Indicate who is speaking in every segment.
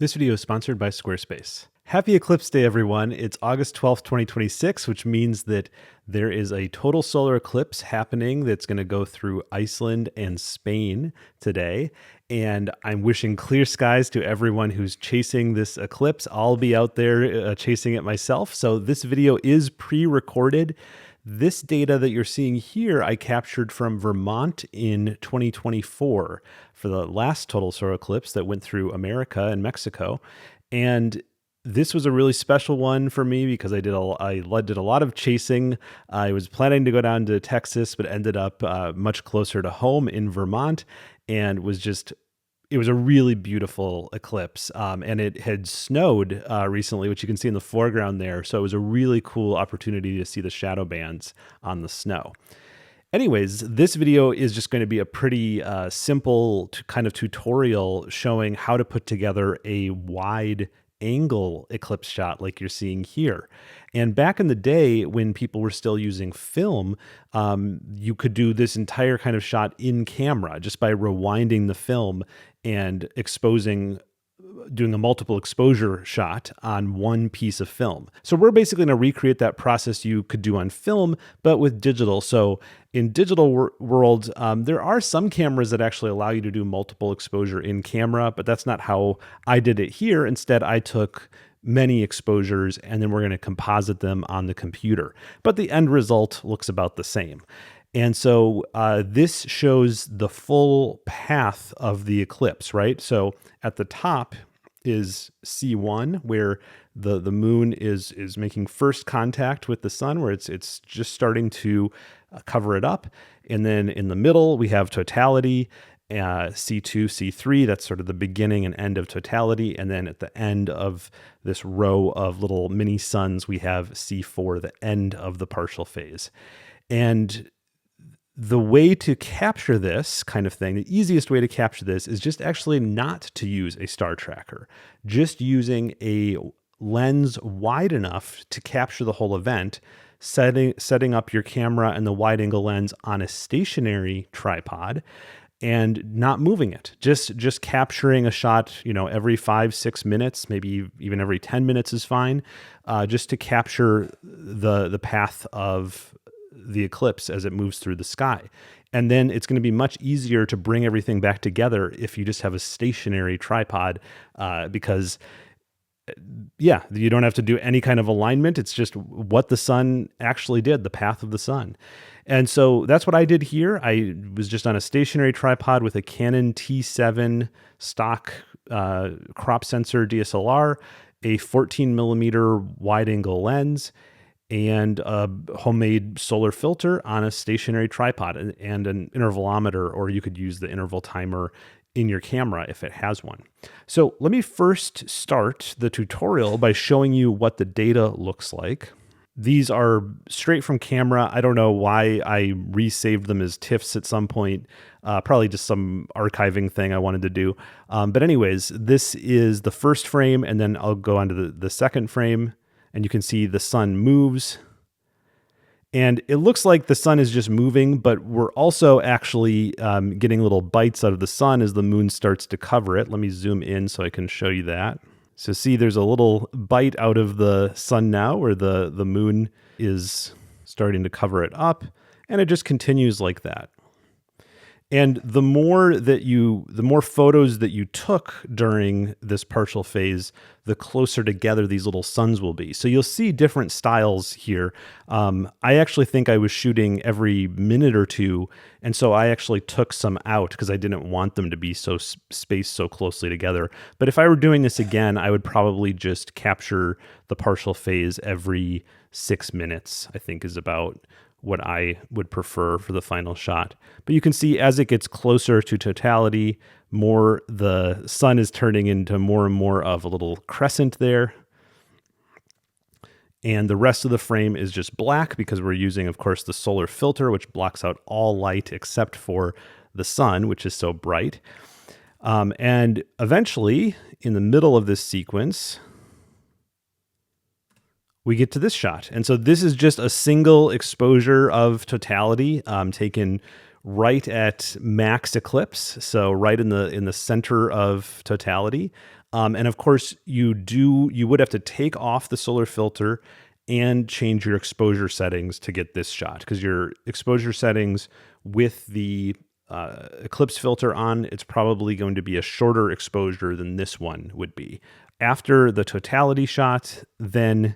Speaker 1: This video is sponsored by Squarespace. Happy Eclipse Day, everyone. It's August 12th, 2026, which means that there is a total solar eclipse happening that's going to go through Iceland and Spain today. And I'm wishing clear skies to everyone who's chasing this eclipse. I'll be out there chasing it myself. So this video is pre-recorded. This data that you're seeing here, I captured from Vermont in 2024 for the last total solar eclipse that went through America and Mexico. And this was a really special one for me because I did a lot of chasing. I was planning to go down to Texas, but ended up much closer to home in Vermont, and it was a really beautiful eclipse, and it had snowed recently, which you can see in the foreground there. So it was a really cool opportunity to see the shadow bands on the snow. Anyways, this video is just going to be a pretty simple kind of tutorial showing how to put together a wide angle eclipse shot like you're seeing here. And back in the day when people were still using film, you could do this entire kind of shot in camera just by rewinding the film and doing a multiple exposure shot on one piece of film. So we're basically going to recreate that process you could do on film, but with digital. So in digital world, there are some cameras that actually allow you to do multiple exposure in camera, but that's not how I did it here. Instead, I took many exposures and then we're going to composite them on the computer. But the end result looks about the same. And so this shows the full path of the eclipse, right? So at the top is C1, where the moon is making first contact with the sun, where it's just starting to cover it up. And then in the middle, we have totality, C2, C3, that's sort of the beginning and end of totality. And then at the end of this row of little mini suns, we have C4, the end of the partial phase. And the way to capture this kind of thing, the easiest way to capture this is just actually not to use a star tracker, just using a lens wide enough to capture the whole event, setting up your camera and the wide angle lens on a stationary tripod and not moving it, just capturing a shot, every 5-6 minutes, maybe even every 10 minutes is fine, just to capture the path of the eclipse as it moves through the sky. And then it's going to be much easier to bring everything back together if you just have a stationary tripod, because you don't have to do any kind of alignment. It's just what the sun actually did, the path of the sun. And so that's what I did here. I was just on a stationary tripod with a Canon T7 stock crop sensor DSLR, a 14 millimeter wide angle lens, and a homemade solar filter on a stationary tripod and an intervalometer, or you could use the interval timer in your camera if it has one. So let me first start the tutorial by showing you what the data looks like. These are straight from camera. I don't know why I resaved them as TIFFs at some point, probably just some archiving thing I wanted to do. But anyways, this is the first frame, and then I'll go on to the second frame. And you can see the sun moves. And it looks like the sun is just moving, but we're also actually getting little bites out of the sun as the moon starts to cover it. Let me zoom in so I can show you that. So see, there's a little bite out of the sun now where the moon is starting to cover it up, and it just continues like that. And the more photos that you took during this partial phase, the closer together these little suns will be. So you'll see different styles here. I actually think I was shooting every minute or two, and so I actually took some out because I didn't want them to be so spaced so closely together. But if I were doing this again, I would probably just capture the partial phase every 6 minutes, I think is about what I would prefer for the final shot. But you can see as it gets closer to totality, the sun is turning into more and more of a little crescent there. And the rest of the frame is just black because we're using, of course, the solar filter, which blocks out all light except for the sun, which is so bright. And eventually, in the middle of this sequence, we get to this shot. And so this is just a single exposure of totality taken right at max eclipse. So right in the center of totality. And of course, you would have to take off the solar filter and change your exposure settings to get this shot, because your exposure settings with the Eclipse filter on, it's probably going to be a shorter exposure than this one would be. After the totality shot, then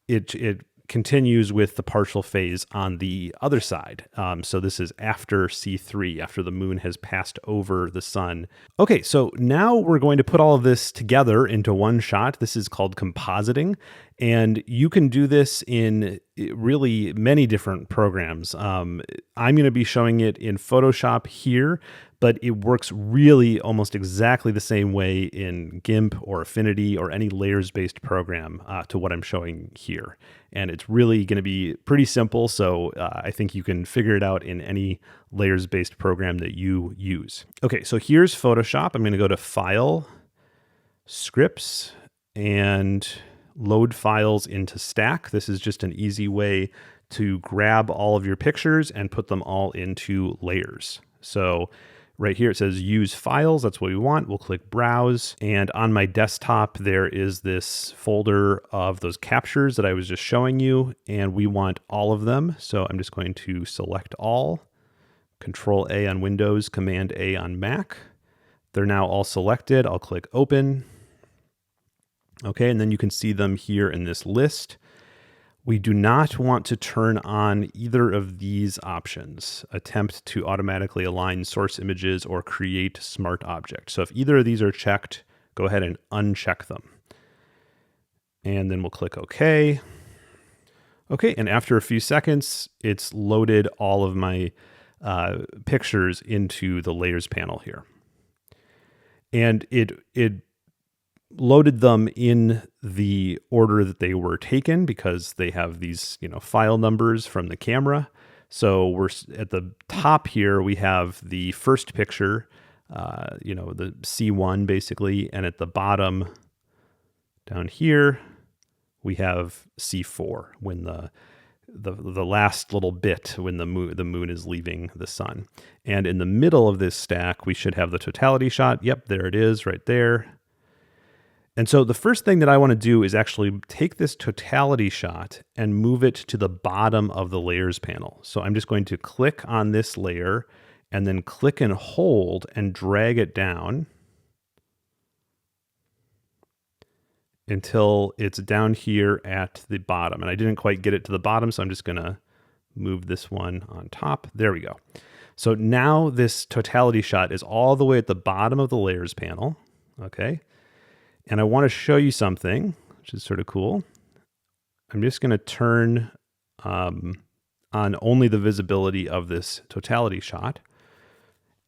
Speaker 1: it continues with the partial phase on the other side. So this is after C3, after the moon has passed over the sun. Okay, so now we're going to put all of this together into one shot. This is called compositing, and you can do this in really many different programs. I'm going to be showing it in Photoshop here, but it works really almost exactly the same way in GIMP or Affinity or any layers-based program to what I'm showing here. And it's really going to be pretty simple, so I think you can figure it out in any layers-based program that you use. Okay, so here's Photoshop. I'm going to go to File, Scripts, and Load Files into Stack. This is just an easy way to grab all of your pictures and put them all into layers. So right here it says Use Files. That's what we want. We'll click Browse. And on my desktop, there is this folder of those captures that I was just showing you, and we want all of them. So I'm just going to select all, Control A on Windows, Command A on Mac. They're now all selected. I'll click Open. Okay, and then you can see them here in this list. We do not want to turn on either of these options, attempt to automatically align source images or create smart objects. So if either of these are checked, go ahead and uncheck them. And then we'll click OK. Okay, and after a few seconds, it's loaded all of my pictures into the layers panel here. And it loaded them in the order that they were taken, because they have these, file numbers from the camera. So we're at the top here, we have the first picture, the C1 basically, and at the bottom down here, we have C4 when the last little bit when the moon is leaving the sun. And in the middle of this stack, we should have the totality shot. Yep, there it is right there. And so the first thing that I want to do is actually take this totality shot and move it to the bottom of the layers panel. So I'm just going to click on this layer and then click and hold and drag it down until it's down here at the bottom. And I didn't quite get it to the bottom, so I'm just going to move this one on top. There we go. So now this totality shot is all the way at the bottom of the layers panel. Okay. And I want to show you something, which is sort of cool. I'm just going to turn on only the visibility of this totality shot.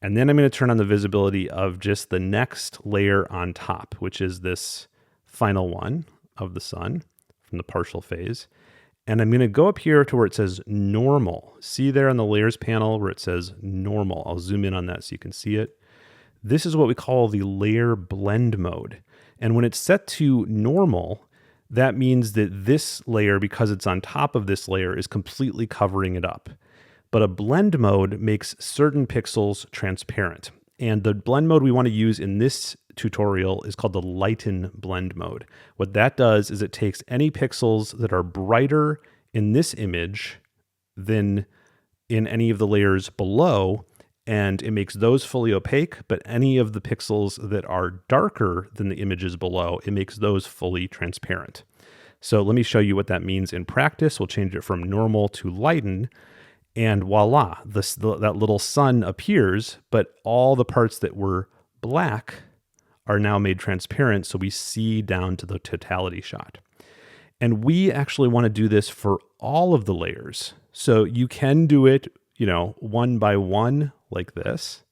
Speaker 1: And then I'm going to turn on the visibility of just the next layer on top, which is this final one of the sun from the partial phase. And I'm going to go up here to where it says normal. See there on the layers panel where it says normal. I'll zoom in on that so you can see it. This is what we call the layer blend mode. And when it's set to normal, that means that this layer, because it's on top of this layer, is completely covering it up. But a blend mode makes certain pixels transparent. And the blend mode we want to use in this tutorial is called the lighten blend mode. What that does is it takes any pixels that are brighter in this image than in any of the layers below, and it makes those fully opaque, but any of the pixels that are darker than the images below, it makes those fully transparent. So let me show you what that means in practice. We'll change it from normal to lighten, and voila, that little sun appears, but all the parts that were black are now made transparent, so we see down to the totality shot. And we actually want to do this for all of the layers. So you can do it, one by one, like this,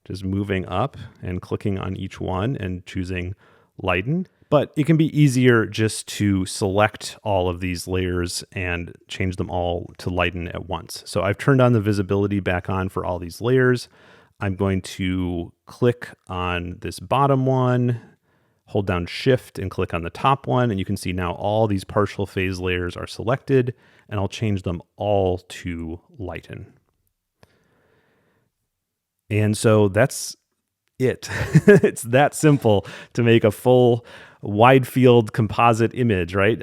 Speaker 1: just moving up and clicking on each one and choosing lighten. But it can be easier just to select all of these layers and change them all to lighten at once. So I've turned on the visibility back on for all these layers. I'm going to click on this bottom one, hold down Shift and click on the top one, and you can see now all these partial phase layers are selected, and I'll change them all to lighten. And so that's it. It's that simple to make a full wide field composite image, right?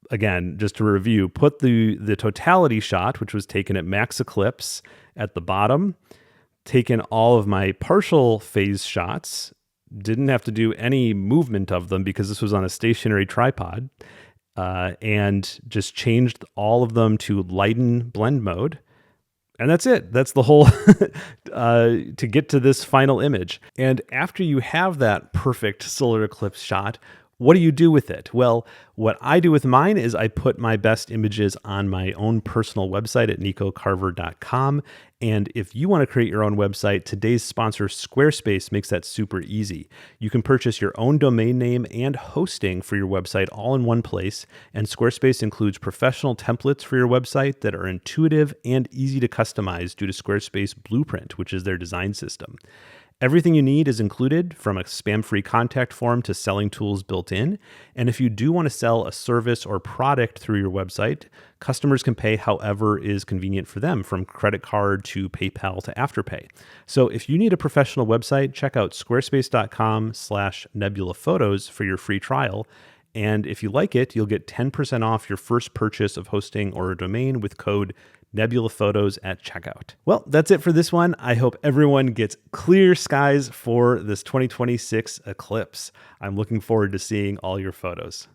Speaker 1: Again, just to review, put the totality shot, which was taken at max eclipse, at the bottom, taken all of my partial phase shots, didn't have to do any movement of them because this was on a stationary tripod, and just changed all of them to lighten blend mode. And that's it. That's the whole to get to this final image. And after you have that perfect solar eclipse shot, what do you do with it? Well, what I do with mine is I put my best images on my own personal website at nicocarver.com. And if you want to create your own website, today's sponsor, Squarespace, makes that super easy. You can purchase your own domain name and hosting for your website all in one place. And Squarespace includes professional templates for your website that are intuitive and easy to customize due to Squarespace Blueprint, which is their design system. Everything you need is included, from a spam-free contact form to selling tools built in. And if you do want to sell a service or product through your website, customers can pay however is convenient for them, from credit card to PayPal to Afterpay. So if you need a professional website, check out squarespace.com/nebulaphotos for your free trial. And if you like it, you'll get 10% off your first purchase of hosting or a domain with code Nebula Photos at checkout. Well, that's it for this one. I hope everyone gets clear skies for this 2026 eclipse. I'm looking forward to seeing all your photos.